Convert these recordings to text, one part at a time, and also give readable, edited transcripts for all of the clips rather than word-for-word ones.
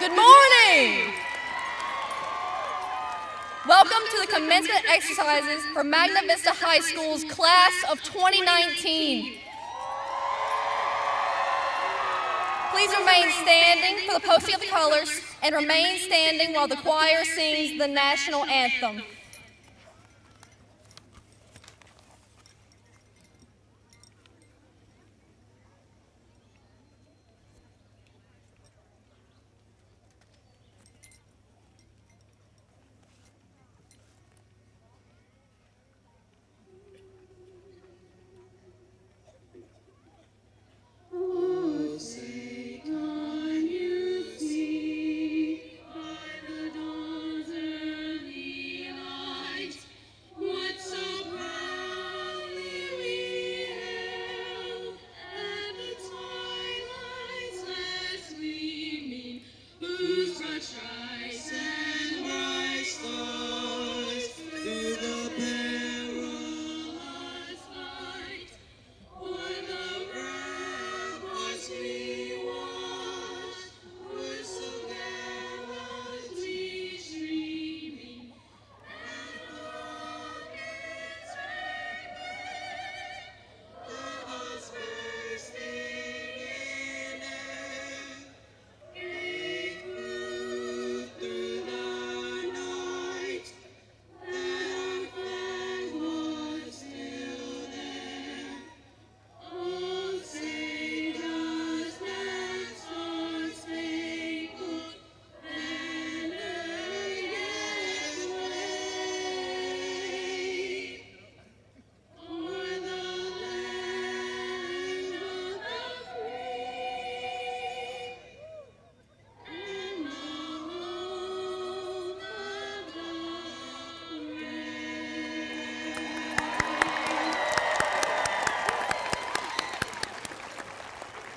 Good morning! Welcome to the commencement exercises for Magna Vista High School's class of 2019. Please remain standing for the posting of the colors and remain standing while the choir sings the national anthem.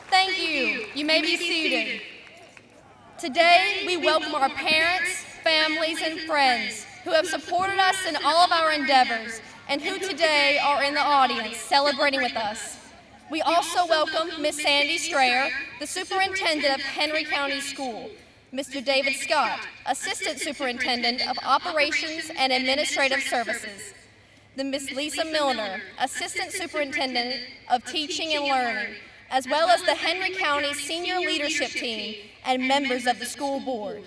Thank you. You may be seated. Today, we welcome our parents, families, and friends who have supported us in all of our endeavors and who today are in the audience celebrating with us. We also welcome Ms. Sandy Strayer, the Superintendent of Henry County School, Mr. David Scott, Assistant Superintendent of Operations and Administrative Services, the Ms. Lisa Milner, Assistant Superintendent of Teaching and Learning, as well as the Henry County Senior Leadership Team and members of the school board.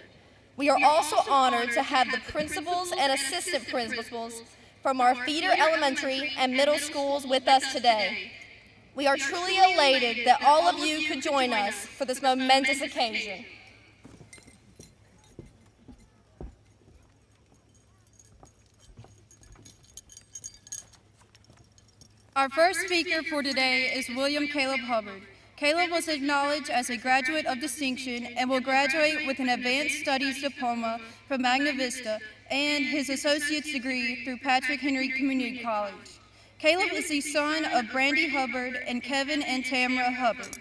We are also honored to have the principals and assistant principals from our feeder elementary and middle schools with us today. We are truly elated that all of you could join us for this momentous occasion. Our first speaker for today is William Caleb Hubbard. Caleb was acknowledged as a graduate of distinction and will graduate with an advanced studies diploma from Magna Vista and his associate's degree through Patrick Henry Community College. Caleb is the son of Brandy Hubbard and Kevin and Tamara Hubbard.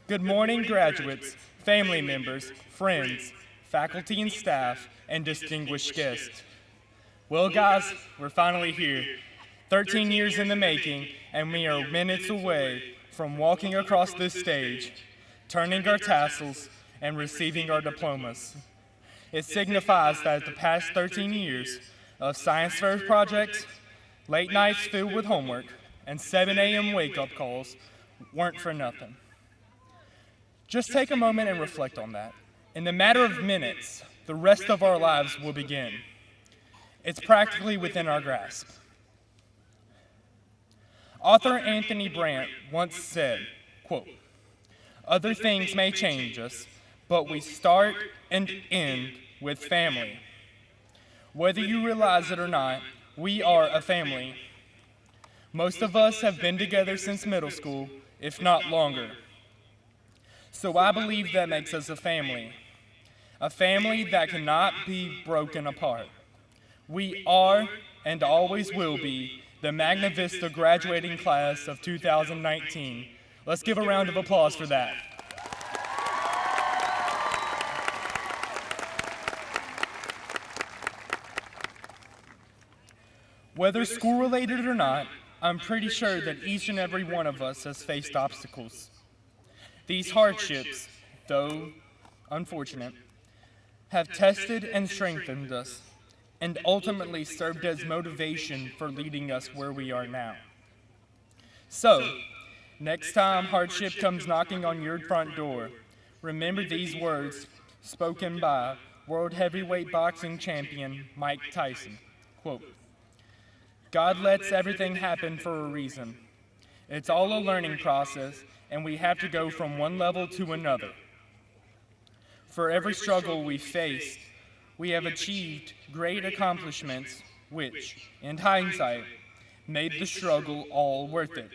Good morning, graduates, family members, friends, faculty and staff, and distinguished guests. Well, guys, we're finally here. 13 years in the making, and we are minutes away from walking across this stage, turning our tassels, and receiving our diplomas. It signifies that the past 13 years of science fair projects, late nights filled with homework, and 7 a.m. wake-up calls weren't for nothing. Just take a moment and reflect on that. In the matter of minutes, the rest of our lives will begin. It's practically within our grasp. Author Anthony Brandt once said, quote, "Other things may change us, but we start and end with family. Whether you realize it or not, we are a family. Most of us have been together since middle school, if not longer. So I believe that makes us a family that cannot be broken apart. We are and always will be the Magna Vista graduating class of 2019. Let's give a round of applause for that. Whether school-related or not, I'm pretty sure that each and every one of us has faced obstacles. These hardships, though unfortunate, have tested and strengthened us, and ultimately served as motivation for leading us where we are now. So, next time hardship comes knocking on your front door, remember these words spoken by World Heavyweight Boxing Champion Mike Tyson. Quote, "God lets everything happen for a reason. It's all a learning process, and we have to go from one level to another. For every struggle we faced, we have achieved great accomplishments which, in hindsight, made the struggle all worth it."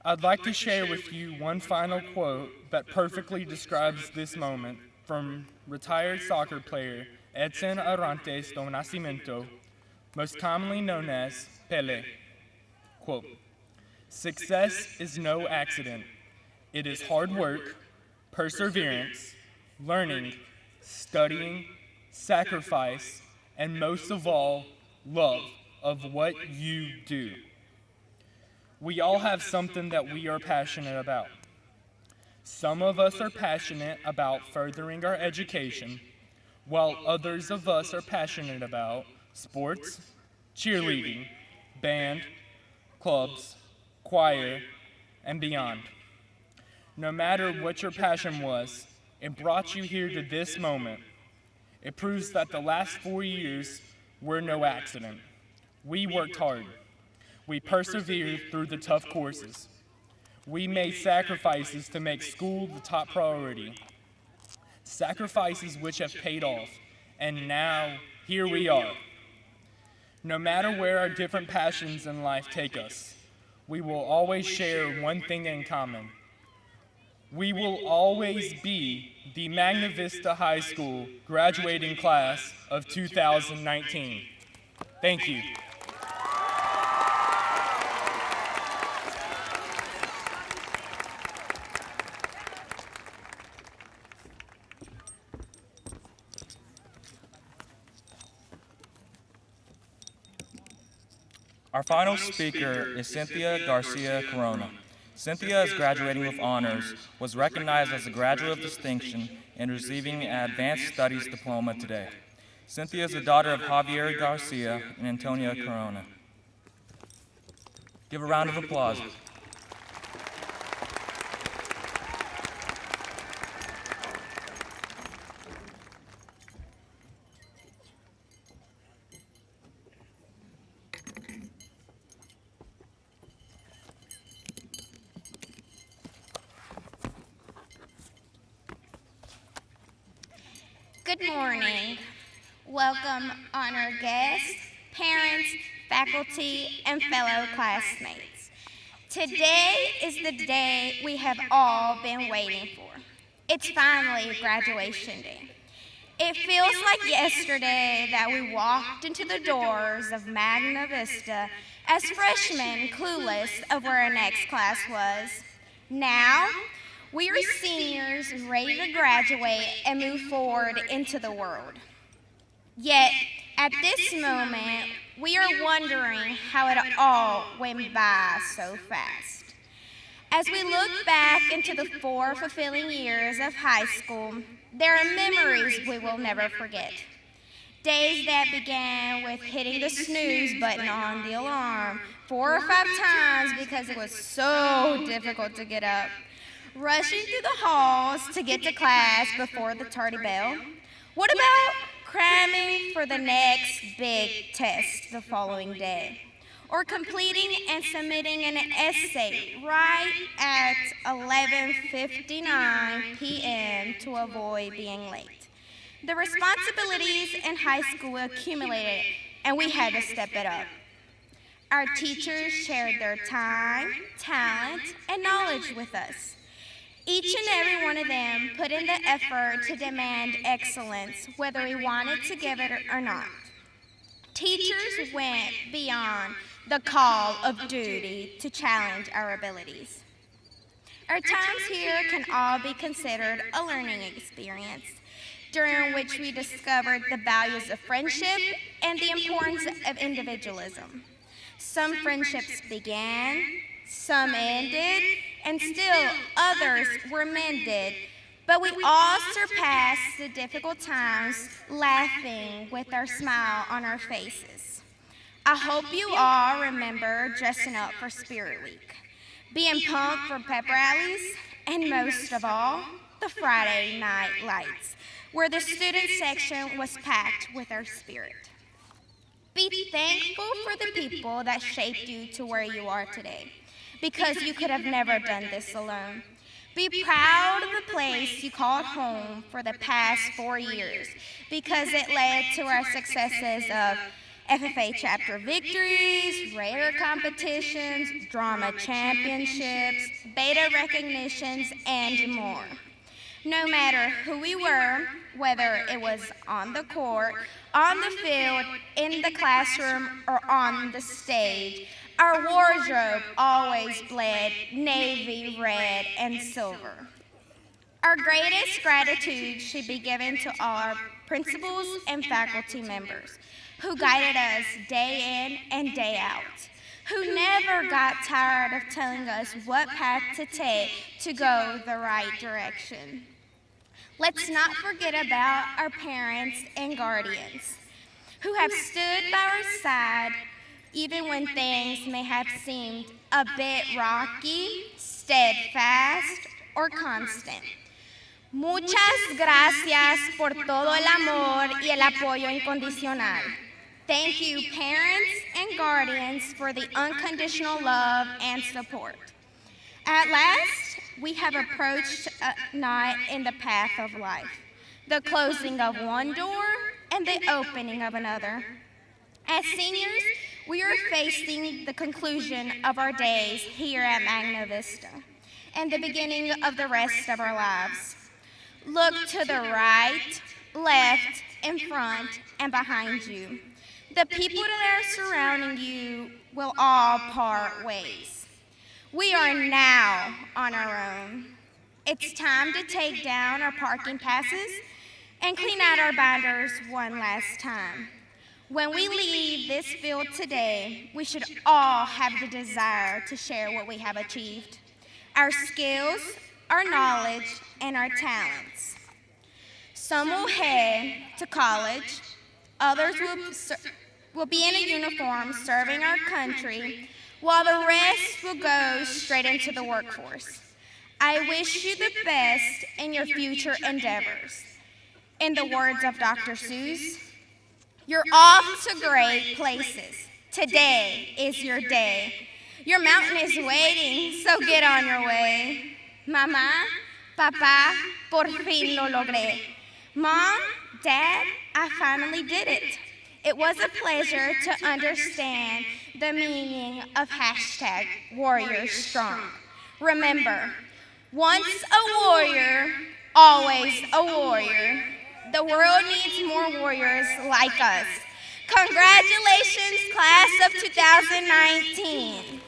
I'd like to share with you one final quote that perfectly describes this moment from retired soccer player Edson Arantes do Nascimento, most commonly known as Pele. Quote, "Success is no accident. It is hard work, perseverance, learning, studying, sacrifice, and most of all, love of what you do." We all have something that we are passionate about. Some of us are passionate about furthering our education, while others of us are passionate about sports, cheerleading, band, clubs, choir, and beyond. No matter what your passion was, it brought you here to this moment. It proves that the last 4 years were no accident. We worked hard. We persevered through the tough courses. We made sacrifices to make school the top priority. Sacrifices which have paid off, and now here we are. No matter where our different passions in life take us, we will always share one thing in common. We will always be the Magna Vista High School graduating class of 2019. Thank you. Our final speaker is Cynthia Garcia Corona. Cynthia is graduating with honors, was recognized as a graduate of distinction, and receiving an advanced studies diploma today. Cynthia is the daughter of Javier Garcia and Antonia Corona. Give a round of applause. Good morning. Welcome, honored guests, parents, faculty, and fellow classmates. Today is the day we have all been waiting for. It's finally graduation day. It feels like yesterday that we walked into the doors of Magna Vista as freshmen, clueless of where our next class was. Now, we are seniors ready to graduate and move forward into the world. Yet, at this moment, we are wondering how it all went by so fast. As we look back into the 4 fulfilling years of high school, there are memories we will never forget. Days that began with hitting the snooze button on the alarm 4 or 5 times because it was so difficult to get up. Rushing through the halls to get to class before the tardy bell. What about cramming for the next big test the following day? Or completing and submitting an essay right at 11:59 p.m. to avoid being late. The responsibilities in high school accumulated, and we had to step it up. Our teachers shared their time, talent, and knowledge with us. Each and every one of them put in the effort to demand excellence, whether we wanted to give it or not. Teachers went beyond the call of duty to challenge our abilities. Our times here can all be considered a learning experience, during which we discovered the values of friendship and the importance of individualism. Some friendships began, some ended, and still others were mended, but we all surpassed the difficult times laughing with our smile on our faces. I hope you all remember dressing up for Spirit Week, being pumped for pep rallies, and most of all, the Friday night lights, where the student section was packed with our spirit. Be thankful for the people that shaped you to where you are today, because you could have never done this alone. Be proud of the place you called home for the past 4 years, because it led to our successes of FFA chapter victories, Raider competitions, drama championships, beta recognitions, and more. No matter who we were, whether it was on the court, on the field, in the classroom, or on the stage, our wardrobe always bled navy, red, and silver. Our greatest gratitude should be given to all our principals and faculty members who guided us day in and day out, who never got tired of telling us what path to take to go the right direction. Let's not forget about our parents and guardians who have stood by our side even when things may have seemed a bit rocky, steadfast, or constant. Muchas gracias por todo el amor y el apoyo incondicional. Thank you, parents and guardians, for the unconditional love and support. At last, we have approached a knot in the path of life, the closing of one door and the opening of another. As seniors, we are facing the conclusion of our days here at Magna Vista and the beginning of the rest of our lives. Look to the right, left, in front, and behind you. The people that are surrounding you will all part ways. We are now on our own. It's time to take down our parking passes and clean out our binders one last time. When we leave this field today, we should all have the desire to share what we have achieved, our skills, our knowledge, and our talents. Some will head to college, others will be in a uniform serving our country, while the rest will go straight into the workforce. I wish you the best in your future endeavors. In the words of Dr. Seuss, you're off to great places. Today is your day. Your mountain is waiting, so get on your way. Mamá, papá, por fin lo logré. Mom, Dad, I finally did it. It was a pleasure to understand the meaning of #WarriorStrong. Remember, once a warrior, always a warrior. The world needs more warriors like us. Congratulations, class of 2019.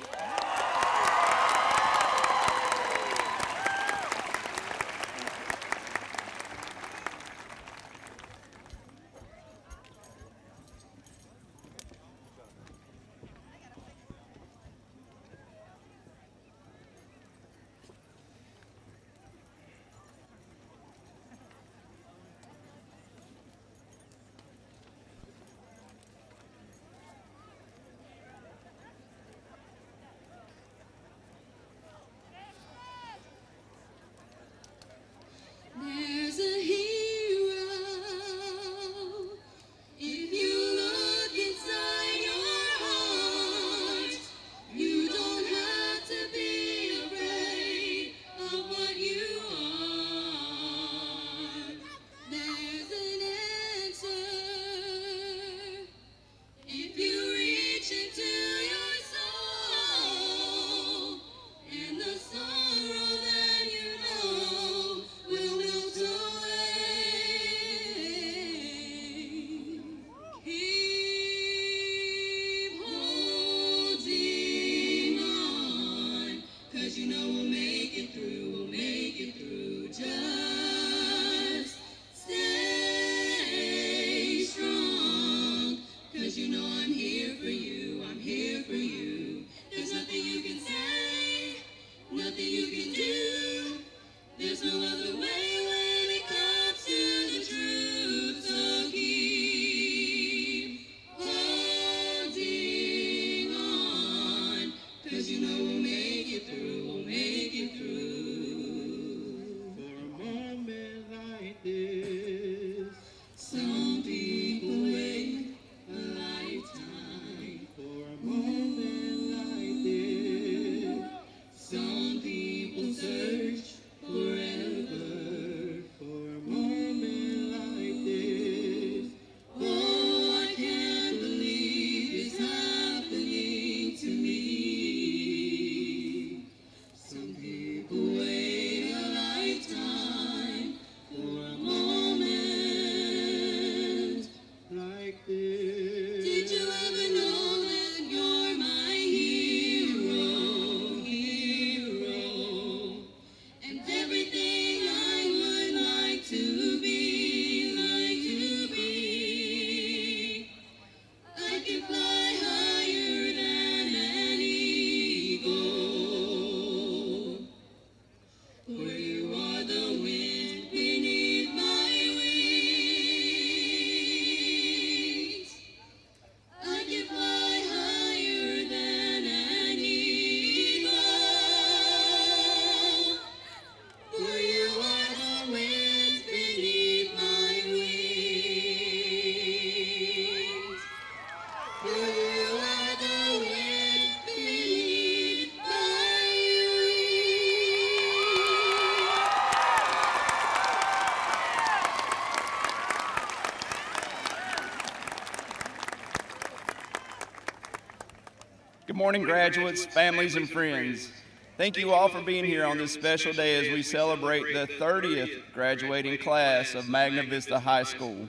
Good morning, graduates, families, and friends. Thank you all for being here on this special day as we celebrate the 30th graduating class of Magna Vista High School.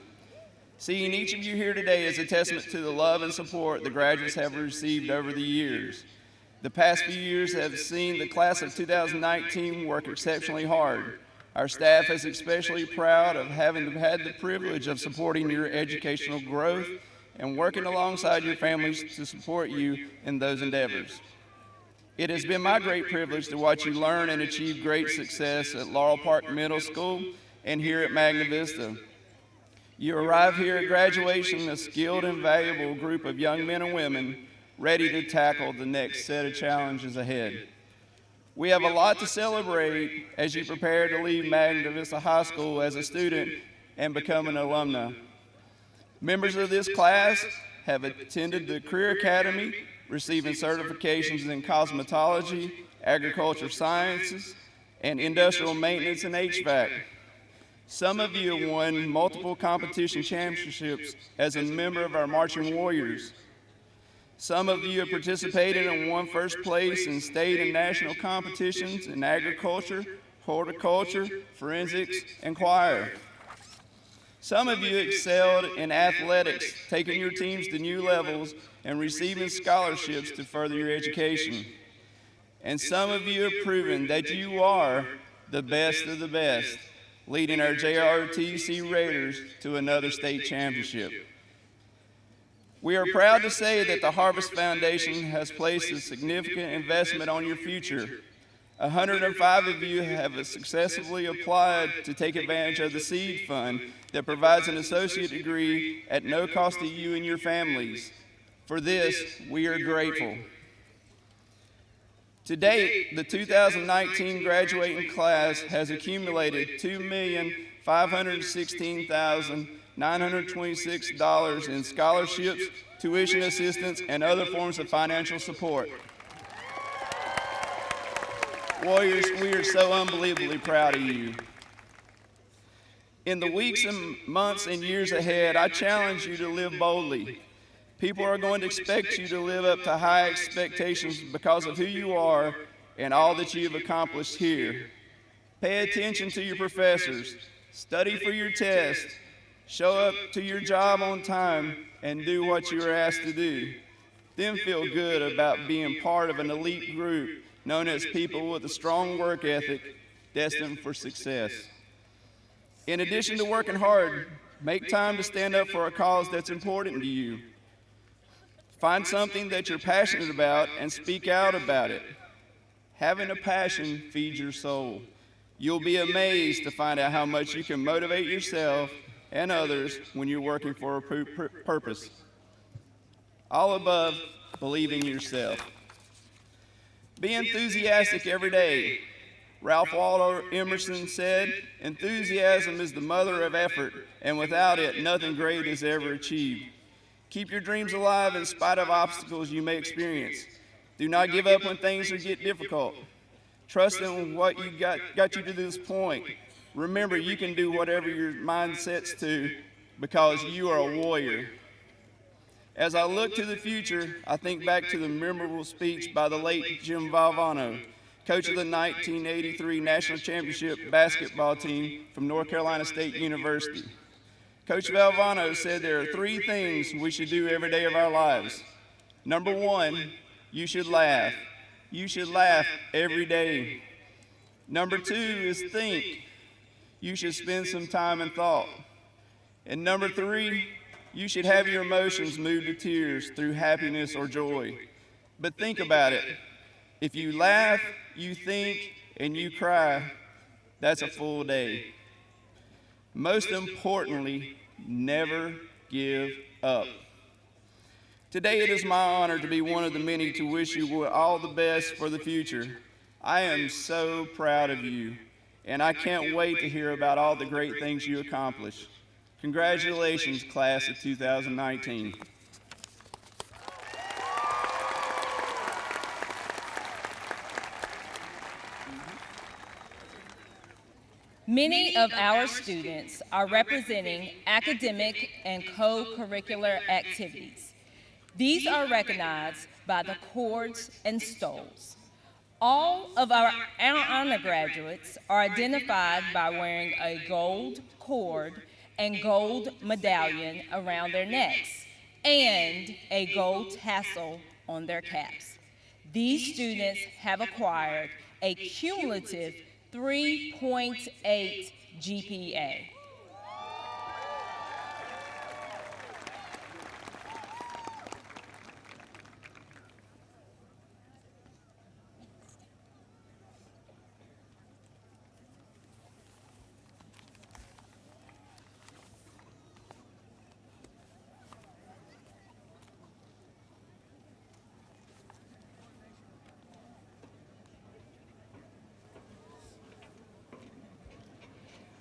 Seeing each of you here today is a testament to the love and support the graduates have received over the years. The past few years have seen the class of 2019 work exceptionally hard. Our staff is especially proud of having had the privilege of supporting your educational growth and working alongside your families to support you in those endeavors. It has been my great privilege to watch you learn and achieve great success at Laurel Park Middle School and here at Magna Vista. You arrive here at graduation a skilled and valuable group of young men and women ready to tackle the next set of challenges ahead. We have a lot to celebrate as you prepare to leave Magna Vista High School as a student and become an alumna. Members of this class have attended the Career Academy, receiving certifications in cosmetology, agricultural sciences, and industrial maintenance and HVAC. Some of you have won multiple competition championships as a member of our Marching Warriors. Some of you have participated and won first place in state and national competitions in agriculture, horticulture, forensics, and choir. Some of you excelled in athletics, taking your teams to new levels and receiving scholarships to further your education. And some of you have proven that you are the best of the best, leading our JROTC Raiders to another state championship. We are proud to say that the Harvest Foundation has placed a significant investment on your future. 105 of you have successfully applied to take advantage of the Seed Fund that provides an associate degree at no cost to you and your families. For this, we are grateful. To date, the 2019 graduating class has accumulated $2,516,926 in scholarships, tuition assistance, and other forms of financial support. Warriors, we are so unbelievably proud of you. In the weeks and months and years ahead, I challenge you to live boldly. People are going to expect you to live up to high expectations because of who you are and all that you have accomplished here. Pay attention to your professors, study for your test, show up to your job on time, and do what you are asked to do. Then feel good about being part of an elite group known as people with a strong work ethic destined for success. In addition to working hard, make time to stand up for a cause that's important to you. Find something that you're passionate about and speak out about it. Having a passion feeds your soul. You'll be amazed to find out how much you can motivate yourself and others when you're working for a purpose. All above, believe in yourself. Be enthusiastic every day. Ralph Waldo Emerson said, "Enthusiasm is the mother of effort, and without it, nothing great is ever achieved." Keep your dreams alive in spite of obstacles you may experience. Do not give up when things get difficult. Trust in what you got you to this point. Remember, you can do whatever your mind sets to because you are a warrior. As I look to the future, I think back to the memorable speech by the late Jim Valvano, coach of the 1983 National Championship basketball team from North Carolina State University. Coach Valvano said there are 3 things we should do every day of our lives. Number 1, you should laugh. You should laugh every day. Number 2 is think. You should spend some time in thought. And number 3, you should have your emotions move to tears through happiness or joy. But think about it. If you laugh, you think, and you cry, that's a full day. Most importantly, never give up. Today it is my honor to be one of the many to wish you all the best for the future. I am so proud of you, and I can't wait to hear about all the great things you accomplish. Congratulations, class of 2019. Many of our students are representing academic and co-curricular activities. These are recognized by the cords and stoles. All of our honor graduates are identified by wearing a gold cord and gold medallion around their necks and a gold tassel on their caps. These students have acquired a cumulative 3.8 GPA.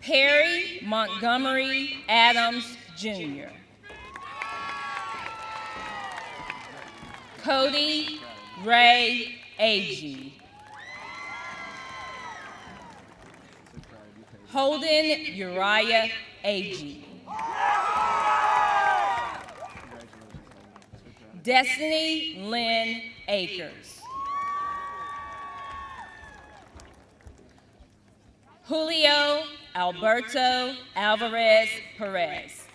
Perry Montgomery Adams, Jr. Cody Ray Agee. Holden Uriah Agee. Destiny Lynn Akers. Julio Alberto Alvarez Perez.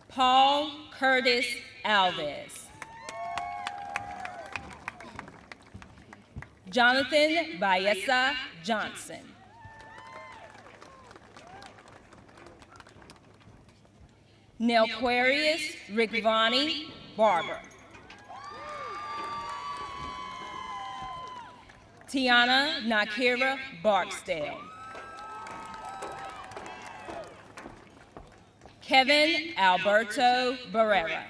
Paul Curtis Alves. Jonathan Baeza Johnson. Nelquarius Rickvani Barber. Tiana Nakira Barksdale. Kevin Alberto Barrera.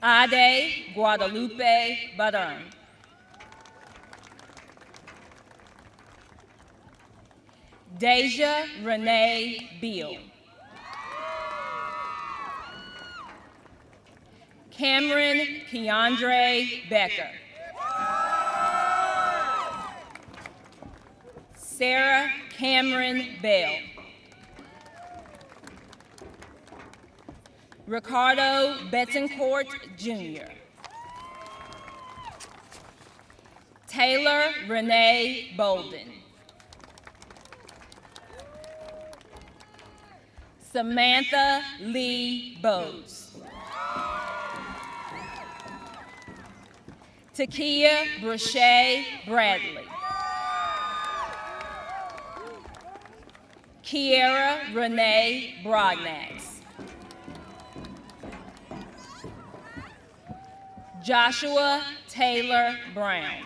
Ade Guadalupe Badern. Deja Renee Beal. Cameron Keandre Becker. Sarah Cameron Bell. Ricardo Betancourt, Jr. Taylor Renee Bolden. Samantha Lee Bowes. Takia Brochet Bradley. Kiera Renee Broadnax. Joshua Taylor Brown.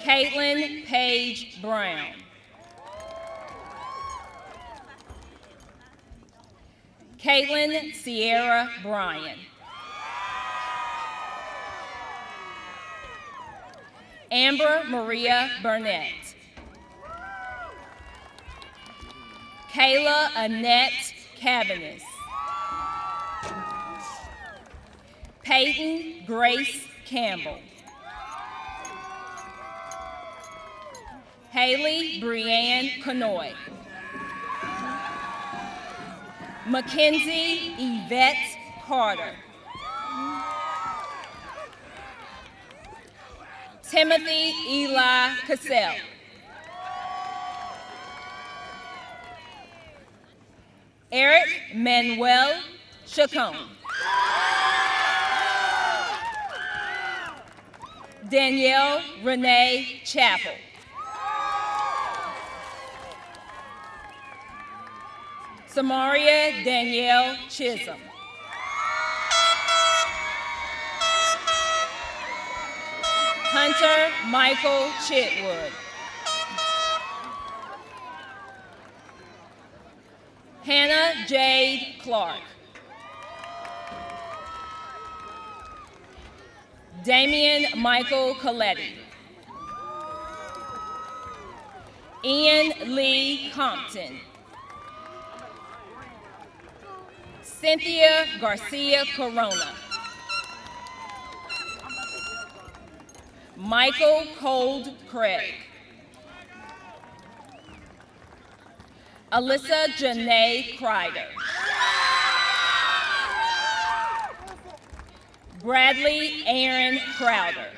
Caitlin Paige Brown. Caitlin Sierra Bryan. Amber Maria Burnett. Kayla Annette Cabanis. Peyton Grace Campbell. Haley Brianne Conoy. Mackenzie Yvette Carter. Timothy Eli Cassell. Eric Manuel Chacon. Danielle Renee Chappell. Samaria Danielle Chisholm. Hunter Michael Chitwood. Hannah Jade Clark. Damian Michael Coletti. Ian Lee Compton. Cynthia Garcia Corona. Michael Cold Craig. Alyssa Janae Kreider. Bradley Aaron Crowder.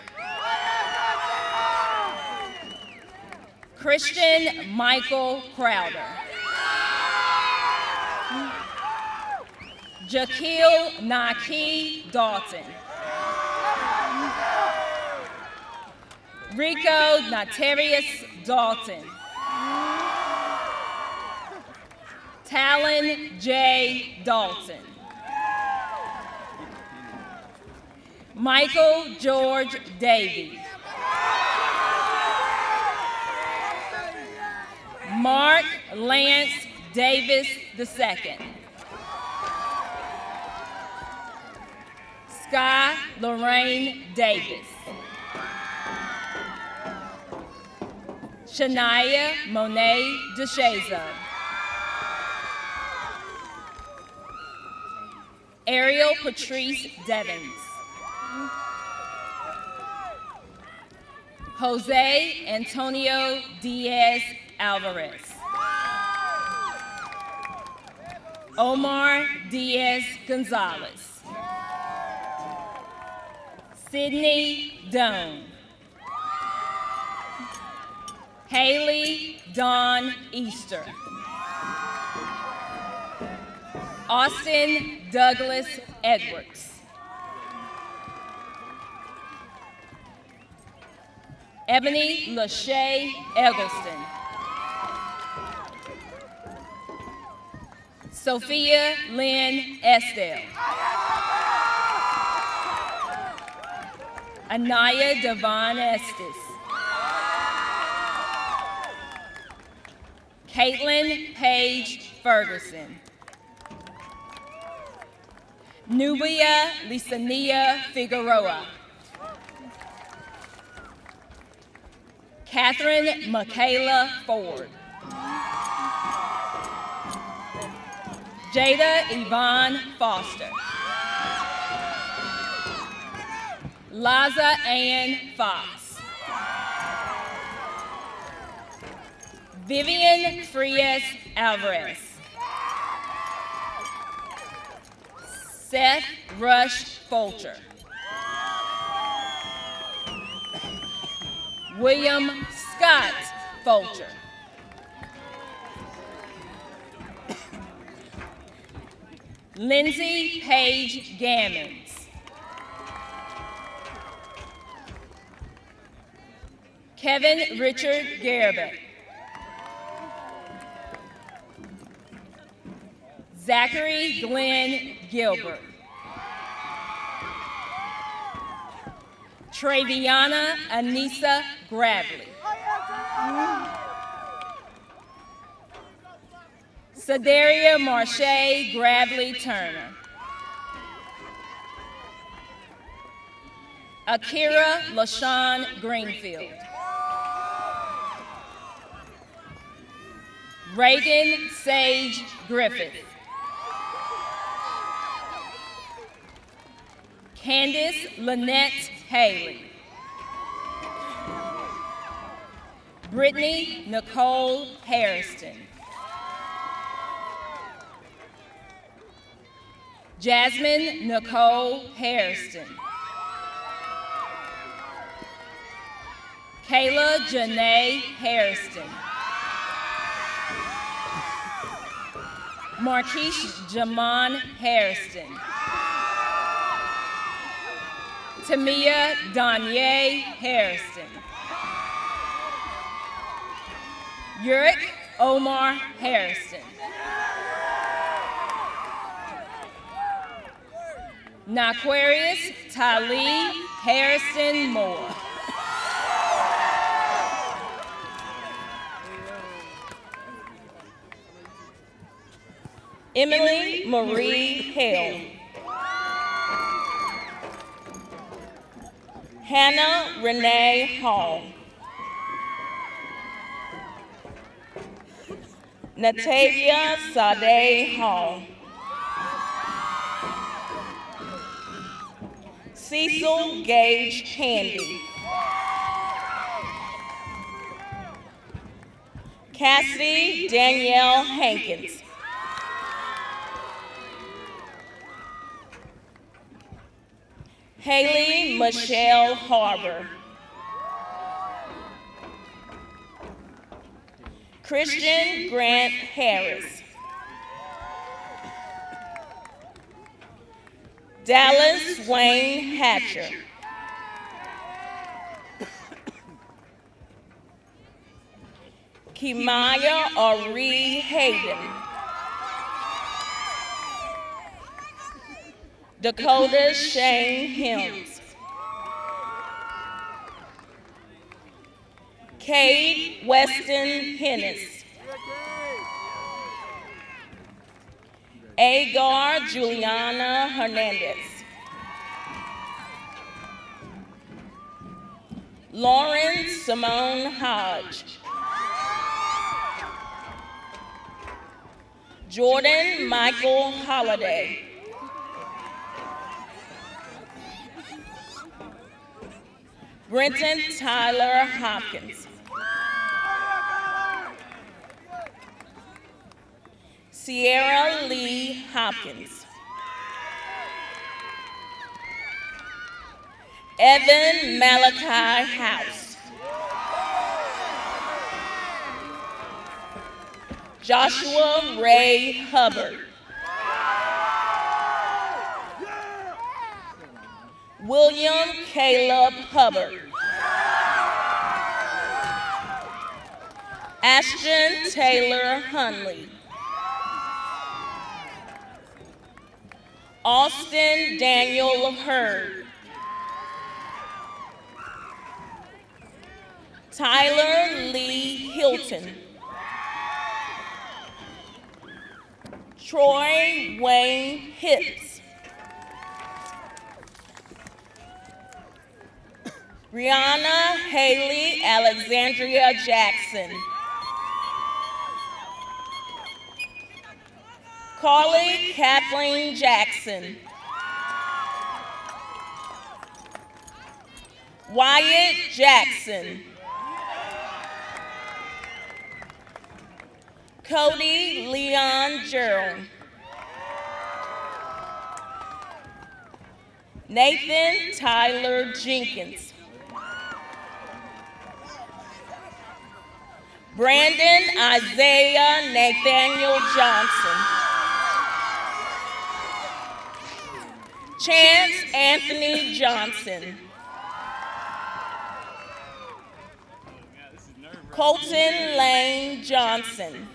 Christian Michael Crowder. Jaquil Naki Dalton. Rico Natarius Dalton. Talon J. Dalton. Michael George Davey. Mark Lance Davis II. Sky Lorraine Davis. Shania Monet DeShazo. Ariel Patrice Devins. Jose Antonio Diaz Alvarez. Omar Diaz Gonzalez. Sydney Doan. Haley Dawn Easter. Austin Douglas Edwards. Ebony Lachey Eggleston. Sophia Lynn Estelle. Anaya Devon Estes. Caitlin Paige Ferguson. Nubia Lisania Figueroa. Catherine Michaela Ford. Jada Yvonne Foster. Liza Ann Fox. Vivian Frias Alvarez. Seth Rush Fulcher. William Scott Fulcher. Lindsay Paige Gammons. Kevin Richard Garabet. Zachary Glenn Gilbert. Traviana Anissa Gravely. Sadaria Marche Gravely Turner. Akira LaShawn Greenfield. Reagan Sage Griffith. Candace Lynette Haley. Brittany Nicole Harrison. Jasmine Nicole Harrison. Kayla Janae Harrison. Marquise Jamon Harrison. Tamia Danye Harrison. Yurik Omar Harrison. Naquarius Tali Harrison Moore. Emily Marie Hale. Hannah Renee Hall. Natavia Sade Hall. Cecil Gage Handy. Cassidy Danielle Hankins. Haley Michelle Harbour. Christian Grant Harris. Dallas Wayne Hatcher. Kimaya Ari Hayden. Dakota Shane Hims. Cade Weston Hennis. Agar Juliana Hernandez. Lauren Simone Hodge. Jordan Michael Holliday. Brenton Tyler Hopkins. Sierra Lee Hopkins. Evan Malachi House. Joshua Ray Hubbard. William Caleb Hubbard. Ashton Taylor Hunley. Austin Daniel Hurd. Tyler Lee Hilton. Troy Wayne Hips. Brianna Haley Alexandria Jackson. Carly Kathleen Jackson. Wyatt Jackson. Cody Leon Gerald. Nathan Tyler Jenkins. Brandon Isaiah Nathaniel Johnson. Chance Anthony Johnson. Colton Lane Johnson.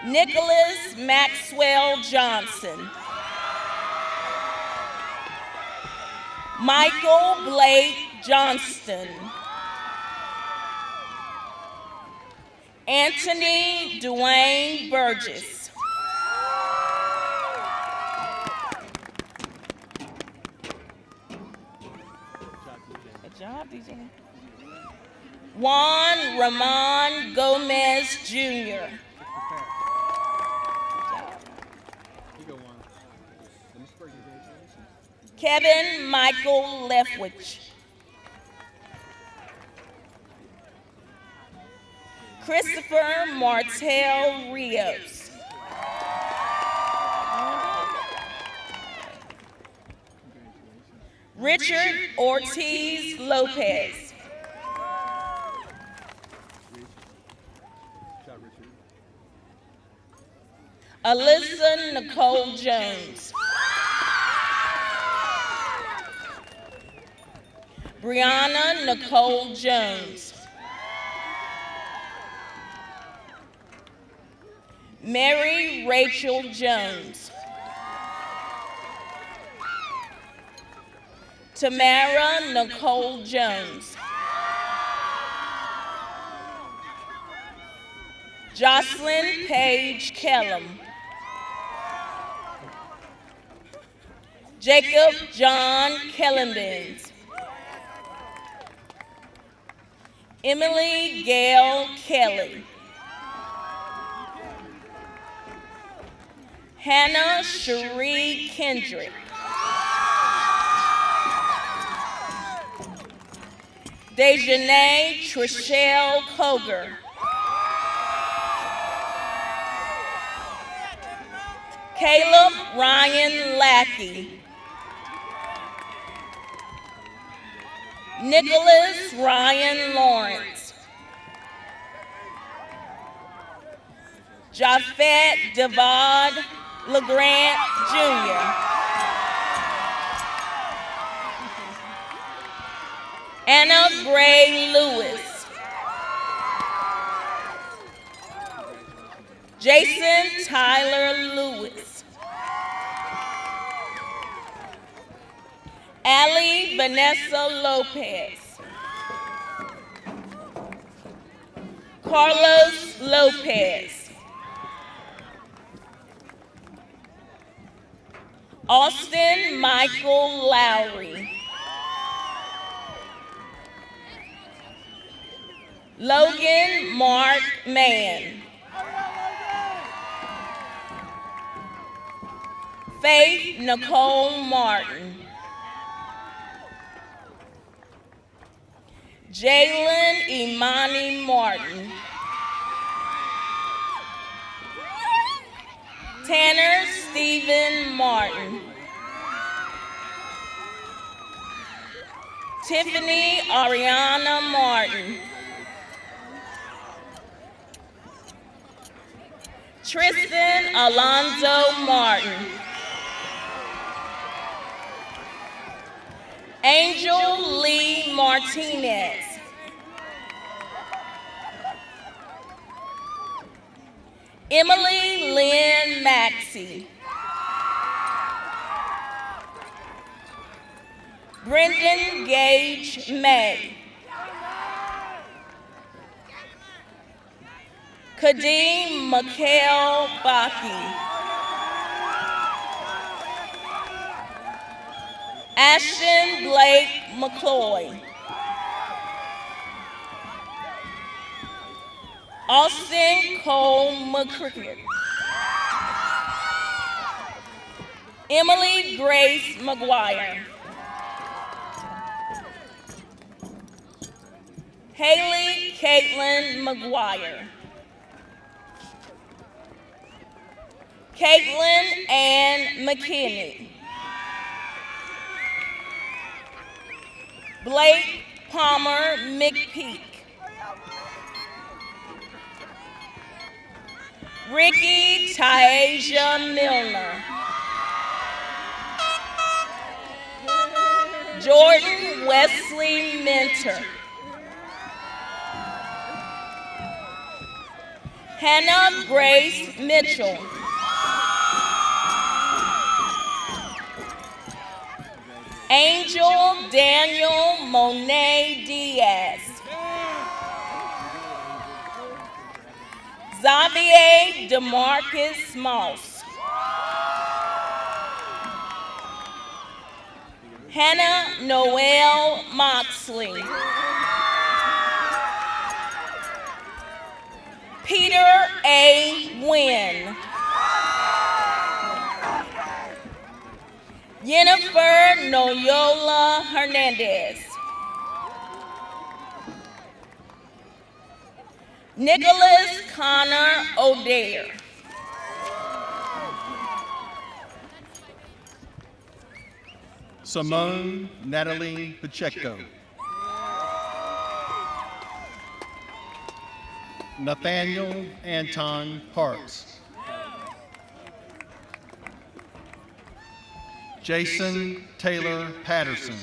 Nicholas Maxwell Johnson. Michael Blake Johnston. Anthony Dwayne Burgess. Good job, DJ. Juan Ramon Gomez Jr. Kevin Michael Leftwich. Christopher Martel Rios. Richard Ortiz Lopez. Alyssa Nicole Jones. Brianna Nicole Jones. Mary Rachel Jones. Tamara Nicole Jones. Jocelyn Paige Kellum. Jacob John Kellenbens. Emily Gail Kelly. Hannah Cherie Kendrick. Dejanay Trishelle Koger. Caleb Ryan Lackey. Nicholas Ryan Lawrence. Japhet Devad LeGrant Jr. Anna Gray Lewis. Jason Tyler Lewis. Allie Vanessa Lopez. Carlos Lopez. Austin Michael Lowry. Logan Mark Mann. Faith Nicole Martin. Jalen Imani Martin. Tanner Stephen Martin. Tiffany Ariana Martin. Tristan Alonzo Martin. Angel Lee Martinez. Emily Lynn Maxey. Brendan Gage May. Kadeem Mikhail Baki. Ashton Blake McCloy. Austin Cole McCricket. Emily Grace McGuire. Haley Caitlin McGuire. Caitlin Ann McKinney. Blake Palmer McPeak. Ricky Tasia Milner. Jordan Wesley Mentor. Hannah Grace Mitchell. Angel Daniel Monet Diaz. Xavier DeMarcus Moss. Hannah Noel Moxley. Peter A. Wynn. Jennifer Noyola Hernandez. Nicholas Connor O'Dare. Simone Natalie Pacheco. Nathaniel Anton Parks. Jason Taylor Patterson.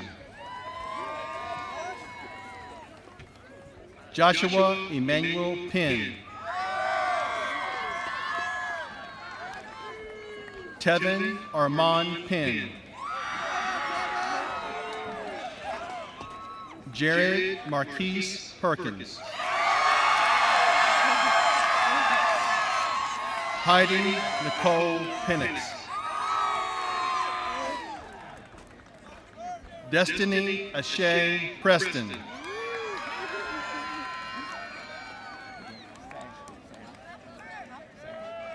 Joshua Emmanuel Penn. Tevin Armand Penn. Jared Marquise Perkins. Heidi Nicole Penix. Destiny Ashay Preston.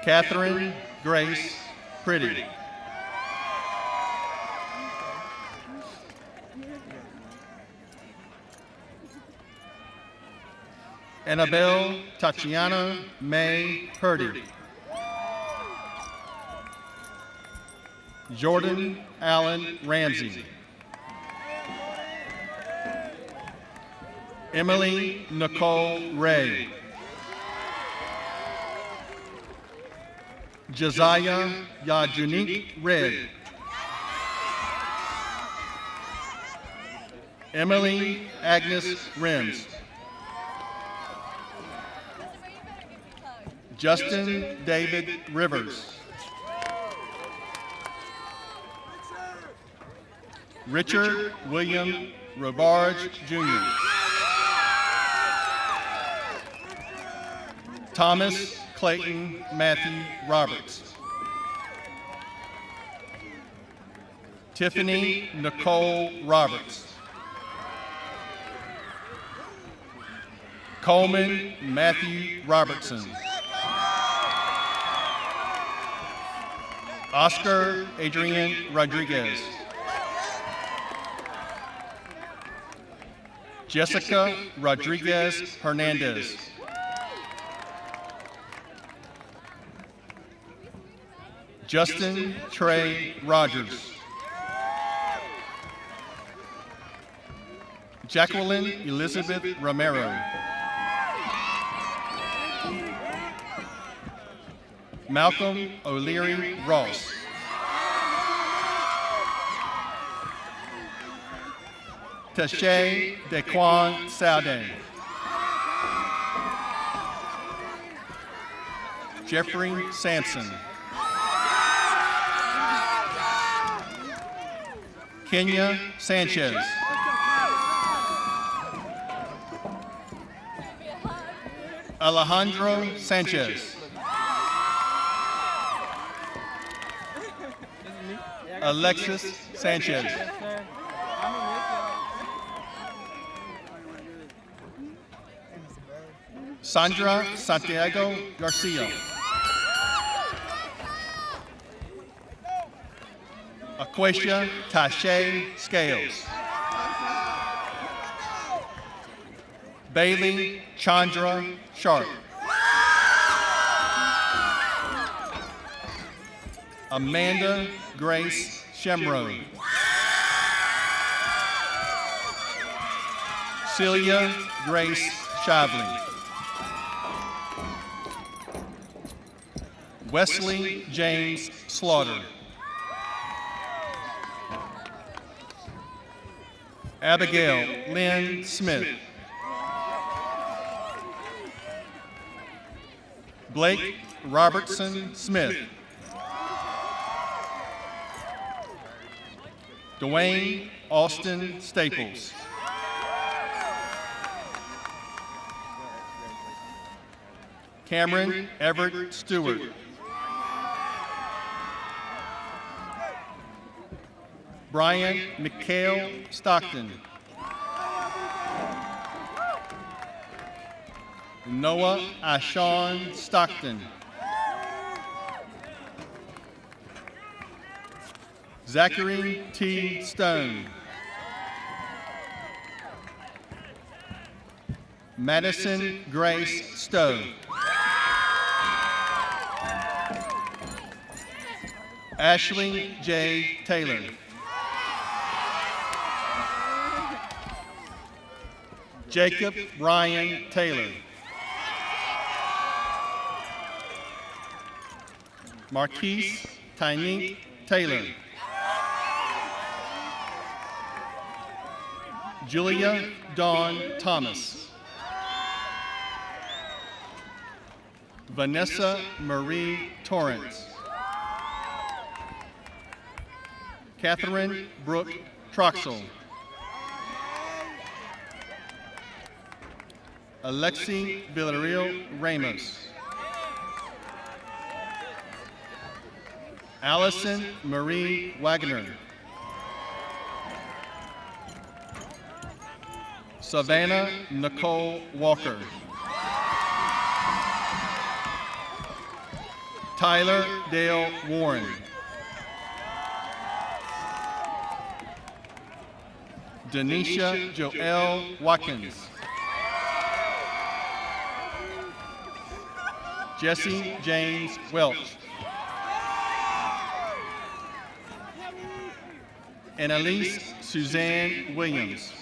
Catherine Grace Pretty. Annabelle Tatiana May Purdy. Jordan Allen Ramsey. Emily Nicole Ray. Josiah Yajunik Red. Emily Agnes Rims. Justin David Rivers. Richard William Robarge Jr. Thomas Clayton Matthew Roberts. Tiffany Nicole Roberts. Coleman Matthew Robertson. Oscar Adrian Rodriguez. Jessica Rodriguez Hernandez. Justin Trey Rogers. Jacqueline Elizabeth Romero. Malcolm O'Leary Ross. Tashay Daquan Salday. Jeffrey Sampson. Kenya Sanchez. Alejandro Sanchez. Alexis Sanchez. Sandra Santiago Garcia. Aquacia Tashay Scales. Bailey Chandra Sharp. Amanda Grace Shemro. Celia Grace Shavley. Wesley James Slaughter. Abigail Lynn Smith. Blake Robertson Smith. Dwayne Austin Staples. Cameron Everett Stewart. Brian Mikhail Stockton. Noah Ashawn Stockton. Zachary T. Stone. Madison Grace Stowe. Ashley J. Taylor. Jacob Ryan Taylor. Marquise Tyneek Taylor. Julia Dawn Thomas. Vanessa Marie Torrance. Catherine Brooke Troxel. Alexi Villarreal Ramos. Allison Marie Wagner. Savannah Nicole Walker. Tyler Dale Warren. Denisha Joelle Watkins. Jesse James Welch. Annalise Suzanne Williams.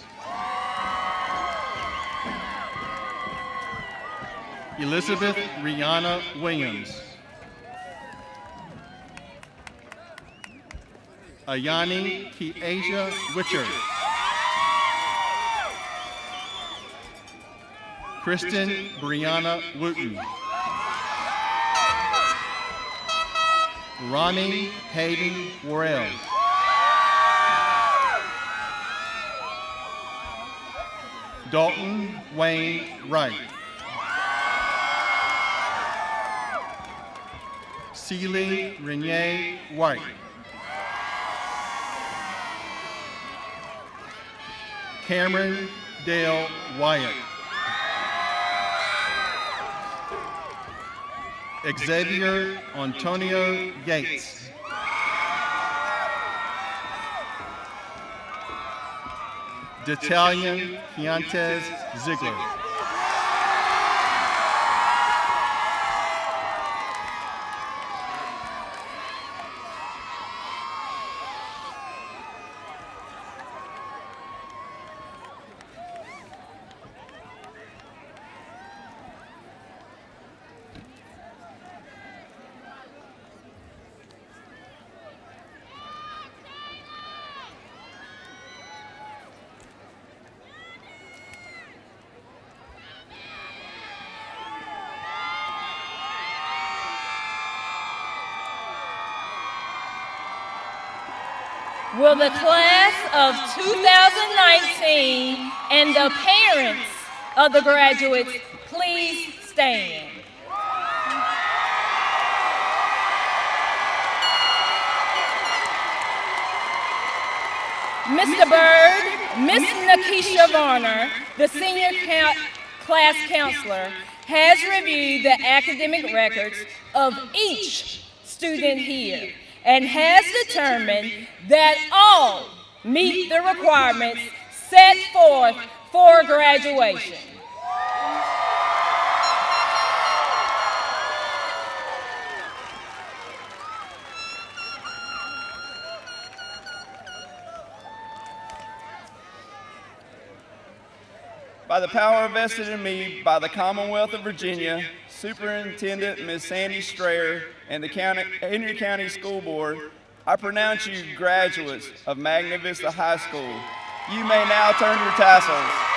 Elizabeth Rihanna Williams. Ayani Kiasia Witcher. Kristen Brianna Wooten. Ronnie Hayden Worrell. Dalton Wayne Wright. Celie Renee White. Cameron Dale Wyatt. Xavier Antonio Yates. Detalion Keontes Ziegler. Will the class of 2019 and the parents of the graduates please stand? Mr. Byrd, Miss Nakisha Varner, the senior class counselor, has reviewed the academic records of each student here and has determined that all meet the requirements set forth for graduation. By the power vested in me by the Commonwealth of Virginia, Superintendent Ms. Sandy Strayer, and the Henry County School Board, I pronounce you graduates of Magna Vista High School. You may now turn your tassels.